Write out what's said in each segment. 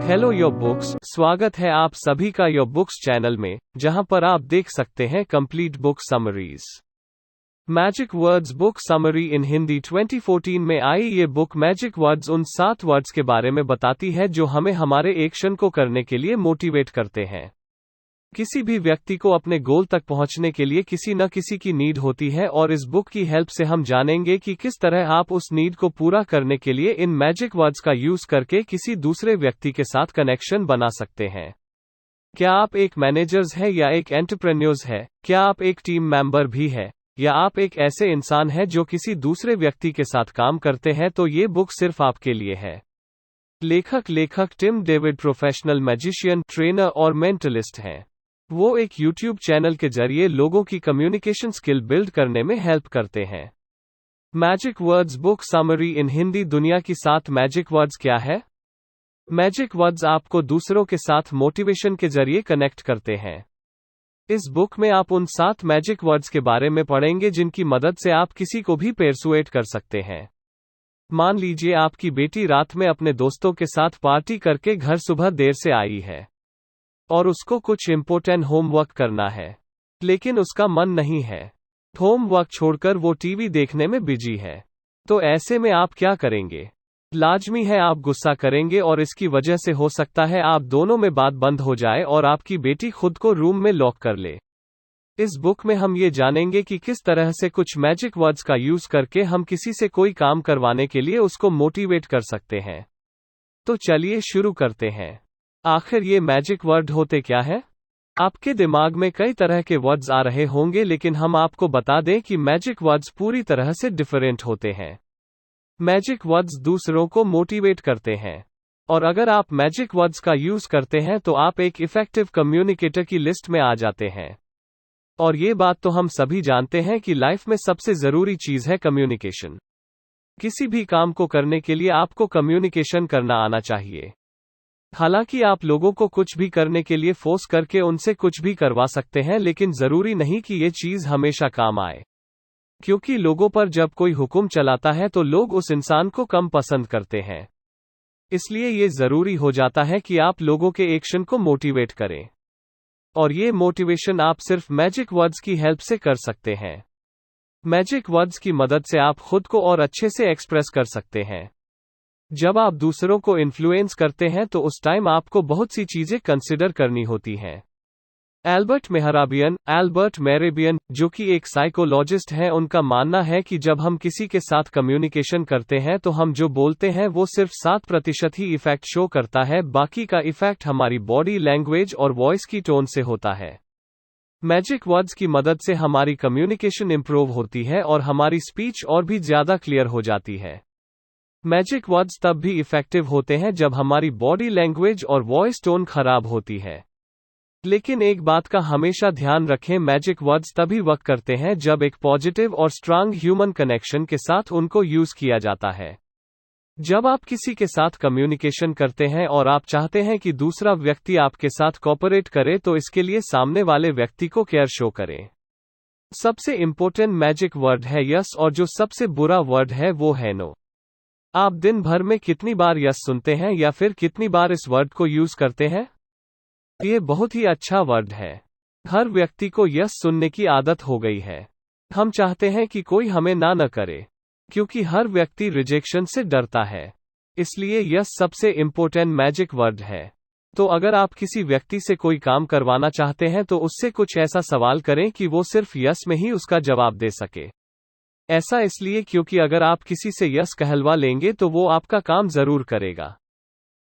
Hello your books, स्वागत है आप सभी का योर बुक्स चैनल में, जहां पर आप देख सकते हैं complete book summaries. Magic words book summary इन हिंदी 2014 में आई ये बुक मैजिक वर्ड्स उन 7 वर्ड्स के बारे में बताती है जो हमें हमारे एक्शन को करने के लिए मोटिवेट करते हैं। किसी भी व्यक्ति को अपने गोल तक पहुंचने के लिए किसी न किसी की नीड होती है और इस बुक की हेल्प से हम जानेंगे कि किस तरह आप उस नीड को पूरा करने के लिए इन मैजिक वर्ड्स का यूज करके किसी दूसरे व्यक्ति के साथ कनेक्शन बना सकते हैं। क्या आप एक मैनेजर्स है या एक एंटरप्रेन्योर्स है? क्या आप एक टीम मेंबर भी है या आप एक ऐसे इंसान है जो किसी दूसरे व्यक्ति के साथ काम करते हैं? तो ये बुक सिर्फ आपके लिए है। लेखक Tim David professional magician, trainer और मेंटलिस्ट हैं। वो एक YouTube चैनल के जरिए लोगों की कम्युनिकेशन स्किल बिल्ड करने में हेल्प करते हैं। मैजिक वर्ड्स बुक समरी इन हिंदी दुनिया की 7 मैजिक वर्ड्स क्या है? मैजिक वर्ड्स आपको दूसरों के साथ मोटिवेशन के जरिए कनेक्ट करते हैं। इस बुक में आप उन 7 मैजिक वर्ड्स के बारे में पढ़ेंगे जिनकी मदद से आप किसी को भी परसुएट कर सकते हैं। मान लीजिए आपकी बेटी रात में अपने दोस्तों के साथ पार्टी करके घर सुबह देर से आई है और उसको कुछ इम्पोर्टेंट होमवर्क करना है, लेकिन उसका मन नहीं है। होमवर्क छोड़कर वो टीवी देखने में बिजी है। तो ऐसे में आप क्या करेंगे? लाजमी है आप गुस्सा करेंगे और इसकी वजह से हो सकता है आप दोनों में बात बंद हो जाए और आपकी बेटी खुद को रूम में लॉक कर ले। इस बुक में हम ये जानेंगे कि किस तरह से कुछ मैजिक वर्ड्स का यूज करके हम किसी से कोई काम करवाने के लिए उसको मोटिवेट कर सकते हैं। तो चलिए शुरू करते हैं। आखिर ये मैजिक वर्ड होते क्या है? आपके दिमाग में कई तरह के वर्ड्स आ रहे होंगे, लेकिन हम आपको बता दें कि मैजिक वर्ड्स पूरी तरह से डिफरेंट होते हैं। मैजिक वर्ड्स दूसरों को मोटिवेट करते हैं, और अगर आप मैजिक वर्ड्स का यूज करते हैं तो आप एक इफेक्टिव कम्युनिकेटर की लिस्ट में आ जाते हैं। और ये बात तो हम सभी जानते हैं कि लाइफ में सबसे जरूरी चीज है कम्युनिकेशन। किसी भी काम को करने के लिए आपको कम्युनिकेशन करना आना चाहिए। हालांकि आप लोगों को कुछ भी करने के लिए फोर्स करके उनसे कुछ भी करवा सकते हैं, लेकिन जरूरी नहीं कि ये चीज हमेशा काम आए। क्योंकि लोगों पर जब कोई हुक्म चलाता है तो लोग उस इंसान को कम पसंद करते हैं। इसलिए ये जरूरी हो जाता है कि आप लोगों के एक्शन को मोटिवेट करें। और ये मोटिवेशन आप सिर्फ मैजिक वर्ड्स की हेल्प से कर सकते हैं। मैजिक वर्ड्स की मदद से आप खुद को और अच्छे से एक्सप्रेस कर सकते हैं। जब आप दूसरों को इन्फ्लुएंस करते हैं तो उस टाइम आपको बहुत सी चीजें कंसिडर करनी होती हैं। एल्बर्ट मेहराबियन, जो कि एक साइकोलॉजिस्ट हैं, उनका मानना है कि जब हम किसी के साथ कम्युनिकेशन करते हैं तो हम जो बोलते हैं वो सिर्फ 7% ही इफेक्ट शो करता है, बाकी का इफेक्ट हमारी बॉडी लैंग्वेज और वॉइस की टोन से होता है। मैजिक वर्ड्स की मदद से हमारी कम्युनिकेशन इंप्रूव होती है और हमारी स्पीच और भी ज्यादा क्लियर हो जाती है। मैजिक वर्ड्स तब भी इफेक्टिव होते हैं जब हमारी बॉडी लैंग्वेज और वॉइस टोन खराब होती है। लेकिन एक बात का हमेशा ध्यान रखें, मैजिक वर्ड्स तभी वर्क करते हैं जब एक पॉजिटिव और स्ट्रांग ह्यूमन कनेक्शन के साथ उनको यूज किया जाता है। जब आप किसी के साथ कम्युनिकेशन करते हैं और आप चाहते हैं कि दूसरा व्यक्ति आपके साथ कोऑपरेट करे, तो इसके लिए सामने वाले व्यक्ति को केयर शो करें। सबसे इंपॉर्टेंट मैजिक वर्ड है यस, और जो सबसे बुरा वर्ड है वो है नो। आप दिन भर में कितनी बार यस सुनते हैं या फिर कितनी बार इस वर्ड को यूज करते हैं? ये बहुत ही अच्छा वर्ड है। हर व्यक्ति को यस सुनने की आदत हो गई है। हम चाहते हैं कि कोई हमें ना न करे, क्योंकि हर व्यक्ति रिजेक्शन से डरता है। इसलिए यस सबसे इंपॉर्टेंट मैजिक वर्ड है। तो अगर आप किसी व्यक्ति से कोई काम करवाना चाहते हैं तो उससे कुछ ऐसा सवाल करें कि वो सिर्फ यस में ही उसका जवाब दे सके। ऐसा इसलिए क्योंकि अगर आप किसी से यस कहलवा लेंगे तो वो आपका काम जरूर करेगा।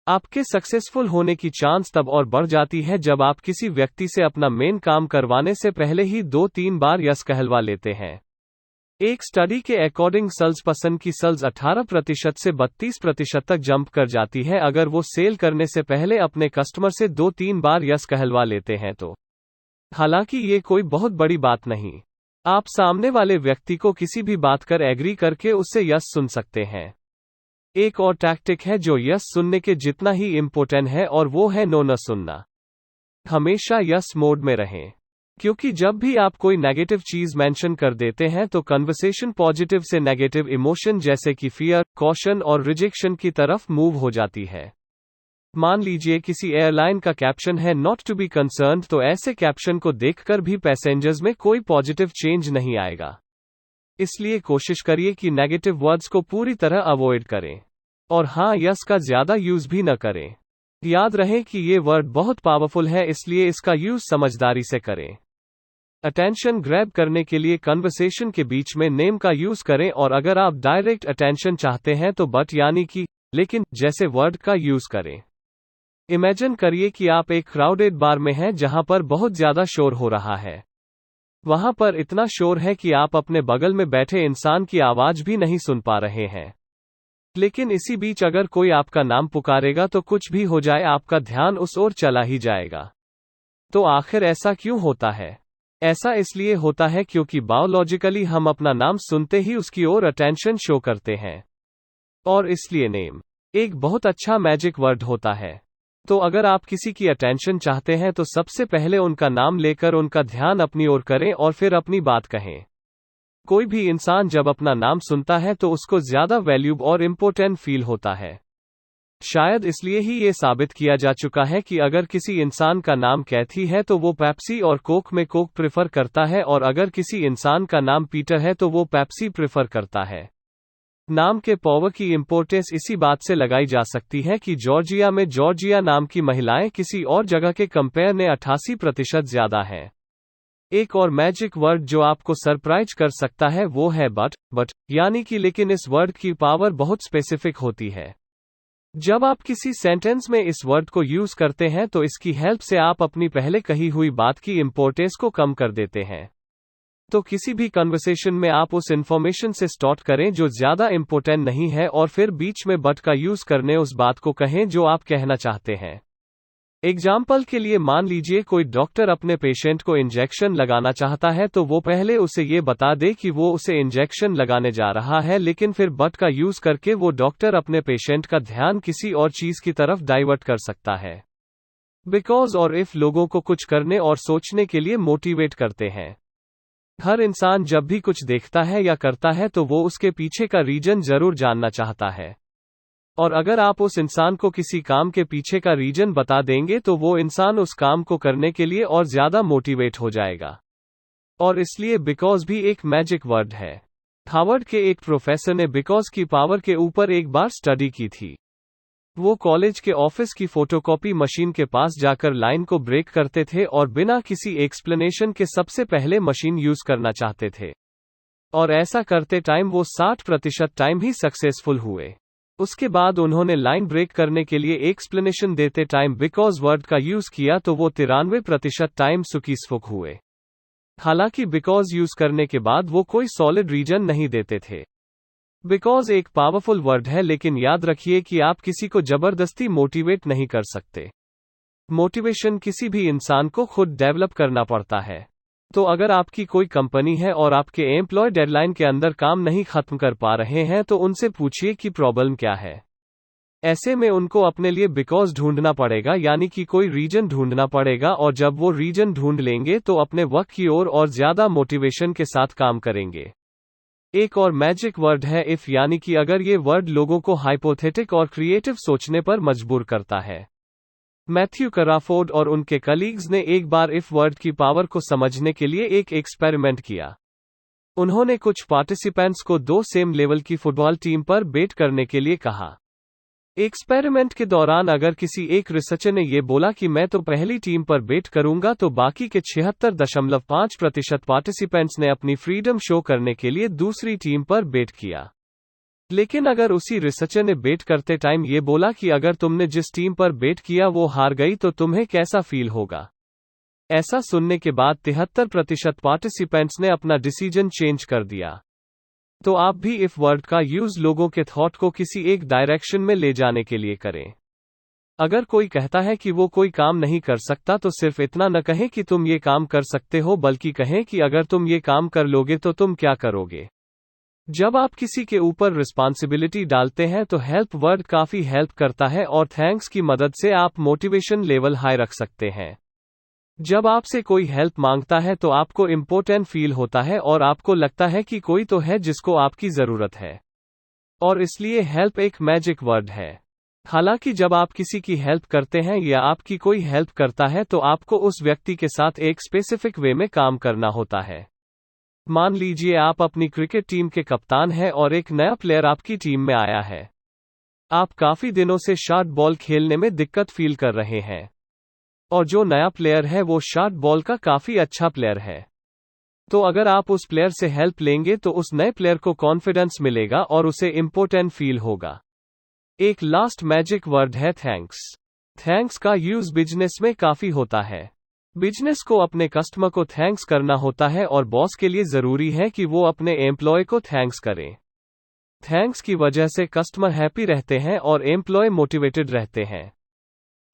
आपके सक्सेसफुल होने की चांस तब और बढ़ जाती है जब आप किसी व्यक्ति से अपना मेन काम करवाने से पहले ही 2-3 बार यस कहलवा लेते हैं। एक स्टडी के अकॉर्डिंग सेल्स पर्सन की सेल्स 18% से 32% तक जंप कर जाती है अगर वो सेल करने से पहले अपने कस्टमर से 2-3 बार यस कहलवा लेते हैं तो। हालांकि ये कोई बहुत बड़ी बात नहीं। आप सामने वाले व्यक्ति को किसी भी बात कर एग्री करके उससे यस सुन सकते हैं। एक और टैक्टिक है जो यस सुनने के जितना ही इम्पोर्टेंट है, और वो है नो न सुनना। हमेशा यस मोड में रहें, क्योंकि जब भी आप कोई नेगेटिव चीज मेंशन कर देते हैं तो कन्वर्सेशन पॉजिटिव से नेगेटिव इमोशन जैसे कि फियर, कॉशन और रिजेक्शन की तरफ मूव हो जाती है। मान लीजिए किसी एयरलाइन का कैप्शन है नॉट टू बी कंसर्न्ड, तो ऐसे कैप्शन को देखकर भी पैसेंजर्स में कोई पॉजिटिव चेंज नहीं आएगा। इसलिए कोशिश करिए कि नेगेटिव वर्ड्स को पूरी तरह अवॉइड करें। और हाँ, यस का ज्यादा यूज भी न करें। याद रहे कि ये वर्ड बहुत पावरफुल है, इसलिए इसका यूज समझदारी से करें। अटेंशन ग्रैब करने के लिए कन्वर्सेशन के बीच में नेम का यूज करें, और अगर आप डायरेक्ट अटेंशन चाहते हैं तो बट यानी कि लेकिन जैसे वर्ड का यूज करें। इमेजिन करिए कि आप एक क्राउडेड बार में हैं जहां पर बहुत ज्यादा शोर हो रहा है। वहां पर इतना शोर है कि आप अपने बगल में बैठे इंसान की आवाज भी नहीं सुन पा रहे हैं। लेकिन इसी बीच अगर कोई आपका नाम पुकारेगा तो कुछ भी हो जाए आपका ध्यान उस ओर चला ही जाएगा। तो आखिर ऐसा क्यों होता है? ऐसा इसलिए होता है क्योंकि बायोलॉजिकली हम अपना नाम सुनते ही उसकी ओर अटेंशन शो करते हैं। और इसलिए नेम एक बहुत अच्छा मैजिक वर्ड होता है। तो अगर आप किसी की अटेंशन चाहते हैं तो सबसे पहले उनका नाम लेकर उनका ध्यान अपनी ओर करें और फिर अपनी बात कहें। कोई भी इंसान जब अपना नाम सुनता है तो उसको ज्यादा वैल्यूब और इम्पोर्टेंट फील होता है। शायद इसलिए ही ये साबित किया जा चुका है कि अगर किसी इंसान का नाम कैथी है तो वो पेप्सी और कोक में कोक प्रेफर करता है, और अगर किसी इंसान का नाम पीटर है तो वो पेप्सी प्रेफर करता है। नाम के पावर की इम्पोर्टेंस इसी बात से लगाई जा सकती है कि जॉर्जिया में जॉर्जिया नाम की महिलाएं किसी और जगह के कंपेयर में 88% ज्यादा है। एक और मैजिक वर्ड जो आपको सरप्राइज कर सकता है वो है बट यानी कि लेकिन इस वर्ड की पावर बहुत स्पेसिफिक होती है। जब आप किसी सेंटेंस में इस वर्ड को यूज करते हैं तो इसकी हेल्प से आप अपनी पहले कही हुई बात की इम्पोर्टेंस को कम कर देते हैं। तो किसी भी कन्वर्सेशन में आप उस इंफॉर्मेशन से स्टार्ट करें जो ज्यादा इंपॉर्टेंट नहीं है, और फिर बीच में बट का यूज करने उस बात को कहें जो आप कहना चाहते हैं। एग्जाम्पल के लिए मान लीजिए कोई डॉक्टर अपने पेशेंट को इंजेक्शन लगाना चाहता है, तो वो पहले उसे ये बता दे कि वो उसे इंजेक्शन लगाने जा रहा है, लेकिन फिर बट का यूज करके वो डॉक्टर अपने पेशेंट का ध्यान किसी और चीज की तरफ डाइवर्ट कर सकता है। बिकॉज और इफ लोगों को कुछ करने और सोचने के लिए मोटिवेट करते हैं। हर इंसान जब भी कुछ देखता है या करता है तो वो उसके पीछे का रीजन जरूर जानना चाहता है। और अगर आप उस इंसान को किसी काम के पीछे का रीजन बता देंगे तो वो इंसान उस काम को करने के लिए और ज्यादा मोटिवेट हो जाएगा। और इसलिए बिकॉज भी एक मैजिक वर्ड है। हार्वर्ड के एक प्रोफेसर ने बिकॉज की पावर के ऊपर एक बार स्टडी की थी। वो कॉलेज के ऑफिस की फोटोकॉपी मशीन के पास जाकर लाइन को ब्रेक करते थे और बिना किसी एक्सप्लेनेशन के सबसे पहले मशीन यूज करना चाहते थे। और ऐसा करते टाइम वो 60% टाइम ही सक्सेसफुल हुए। उसके बाद उन्होंने लाइन ब्रेक करने के लिए एक्सप्लेनेशन देते टाइम बिकॉज वर्ड का यूज किया तो वो 93% टाइम सक्सेसफुल हुए। हालांकि बिकॉज यूज करने के बाद वो कोई सॉलिड रीजन नहीं देते थे। बिकॉज एक पावरफुल वर्ड है, लेकिन याद रखिए कि आप किसी को जबरदस्ती मोटिवेट नहीं कर सकते। मोटिवेशन किसी भी इंसान को खुद डेवलप करना पड़ता है। तो अगर आपकी कोई कंपनी है और आपके एम्प्लॉय डेडलाइन के अंदर काम नहीं खत्म कर पा रहे हैं तो उनसे पूछिए कि प्रॉब्लम क्या है। ऐसे में उनको अपने लिए बिकॉज ढूंढना पड़ेगा, यानी कि कोई रीजन ढूंढना पड़ेगा, और जब वो रीजन ढूंढ लेंगे तो अपने वर्क की ओर और ज्यादा मोटिवेशन के साथ काम करेंगे। एक और मैजिक वर्ड है इफ, यानी कि अगर ये वर्ड लोगों को हाइपोथेटिक और क्रिएटिव सोचने पर मजबूर करता है। मैथ्यू कराफोर्ड और उनके कलीग्स ने एक बार इफ वर्ड की पावर को समझने के लिए एक एक्सपेरिमेंट किया। उन्होंने कुछ पार्टिसिपेंट्स को 2 सेम लेवल की फुटबॉल टीम पर बेट करने के लिए कहा। एक्सपेरिमेंट के दौरान अगर किसी एक रिसर्चर ने यह बोला कि मैं तो पहली टीम पर बेट करूंगा, तो बाकी के 76.5% पार्टिसिपेंट्स ने अपनी फ्रीडम शो करने के लिए दूसरी टीम पर बेट किया। लेकिन अगर उसी रिसर्चर ने बेट करते टाइम ये बोला कि अगर तुमने जिस टीम पर बेट किया वो हार गई तो तुम्हें कैसा फील होगा? ऐसा सुनने के बाद 73% पार्टिसिपेंट्स ने अपना डिसीजन चेंज कर दिया। तो आप भी इफ वर्ड का यूज लोगों के थॉट को किसी एक डायरेक्शन में ले जाने के लिए करें। अगर कोई कहता है कि वो कोई काम नहीं कर सकता तो सिर्फ इतना न कहें कि तुम ये काम कर सकते हो, बल्कि कहें कि अगर तुम ये काम कर लोगे तो तुम क्या करोगे। जब आप किसी के ऊपर रिस्पॉन्सिबिलिटी डालते हैं तो हेल्प वर्ड काफी हेल्प करता है, और थैंक्स की मदद से आप मोटिवेशन लेवल हाई रख सकते हैं। जब आपसे कोई हेल्प मांगता है तो आपको इम्पोर्टेंट फील होता है और आपको लगता है कि कोई तो है जिसको आपकी जरूरत है। और इसलिए हेल्प एक मैजिक वर्ड है। हालांकि जब आप किसी की हेल्प करते हैं या आपकी कोई हेल्प करता है तो आपको उस व्यक्ति के साथ एक स्पेसिफिक वे में काम करना होता है। मान लीजिए आप अपनी क्रिकेट टीम के कप्तान हैं और एक नया प्लेयर आपकी टीम में आया है। आप काफी दिनों से शॉर्ट बॉल खेलने में दिक्कत फील कर रहे हैं और जो नया प्लेयर है वो शॉर्ट बॉल का काफी अच्छा प्लेयर है। तो अगर आप उस प्लेयर से हेल्प लेंगे तो उस नए प्लेयर को कॉन्फिडेंस मिलेगा और उसे इम्पोर्टेंट फील होगा। एक लास्ट मैजिक वर्ड है थैंक्स। थैंक्स का यूज बिजनेस में काफी होता है। बिजनेस को अपने कस्टमर को थैंक्स करना होता है और बॉस के लिए जरूरी है कि वो अपने एम्प्लॉय को थैंक्स करें। थैंक्स की वजह से कस्टमर हैप्पी रहते हैं और एम्प्लॉय मोटिवेटेड रहते हैं।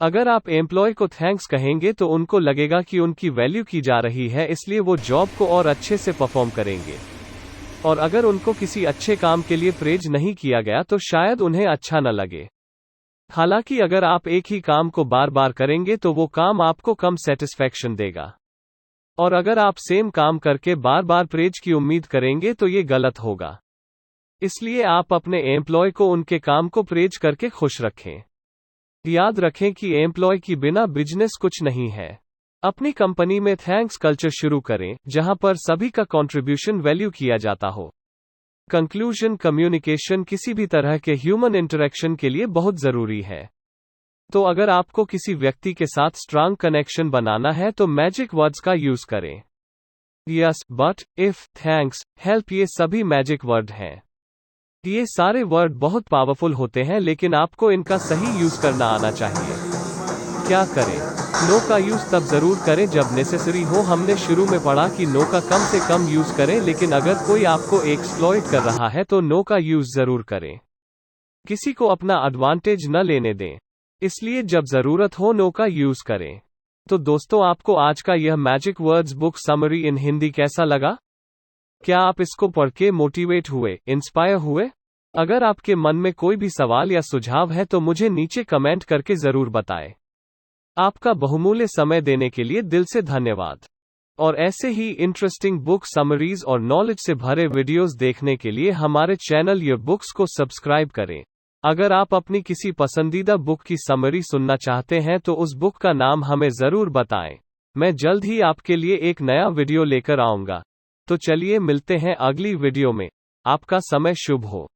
अगर आप एम्प्लॉय को थैंक्स कहेंगे तो उनको लगेगा कि उनकी वैल्यू की जा रही है, इसलिए वो जॉब को और अच्छे से परफॉर्म करेंगे। और अगर उनको किसी अच्छे काम के लिए प्रेज नहीं किया गया तो शायद उन्हें अच्छा न लगे। हालांकि अगर आप एक ही काम को बार बार करेंगे तो वो काम आपको कम सेटिस्फैक्शन देगा। और अगर आप सेम काम करके बार बार प्रेज की उम्मीद करेंगे तो ये गलत होगा। इसलिए आप अपने एम्प्लॉय को उनके काम को प्रेज करके खुश रखें। याद रखें कि एम्प्लॉय की बिना बिजनेस कुछ नहीं है। अपनी कंपनी में थैंक्स कल्चर शुरू करें जहां पर सभी का कंट्रीब्यूशन वैल्यू किया जाता हो। कंक्लूजन, कम्युनिकेशन किसी भी तरह के ह्यूमन इंटरेक्शन के लिए बहुत जरूरी है। तो अगर आपको किसी व्यक्ति के साथ स्ट्रांग कनेक्शन बनाना है तो मैजिक वर्ड्स का यूज करें। Yes, but, if, thanks, help, ये सभी मैजिक वर्ड हैं। ये सारे वर्ड बहुत पावरफुल होते हैं लेकिन आपको इनका सही यूज करना आना चाहिए। क्या करें? नो का यूज तब जरूर करें जब नेसेसरी हो। हमने शुरू में पढ़ा कि नो का कम से कम यूज करें, लेकिन अगर कोई आपको एक्सप्लॉइट कर रहा है तो नो का यूज जरूर करें। किसी को अपना एडवांटेज न लेने दें, इसलिए जब जरूरत हो नो का यूज करें। तो दोस्तों, आपको आज का यह मैजिक वर्ड्स बुक समरी इन हिंदी कैसा लगा? क्या आप इसको पढ़ के मोटिवेट हुए, इंस्पायर हुए? अगर आपके मन में कोई भी सवाल या सुझाव है तो मुझे नीचे कमेंट करके जरूर बताएं। आपका बहुमूल्य समय देने के लिए दिल से धन्यवाद। और ऐसे ही इंटरेस्टिंग बुक समरीज और नॉलेज से भरे वीडियोस देखने के लिए हमारे चैनल योर बुक्स को सब्सक्राइब करें। अगर आप अपनी किसी पसंदीदा बुक की समरी सुनना चाहते हैं तो उस बुक का नाम हमें जरूर बताएं। मैं जल्द ही आपके लिए एक नया वीडियो लेकर आऊंगा। तो चलिए मिलते हैं अगली वीडियो में। आपका समय शुभ हो।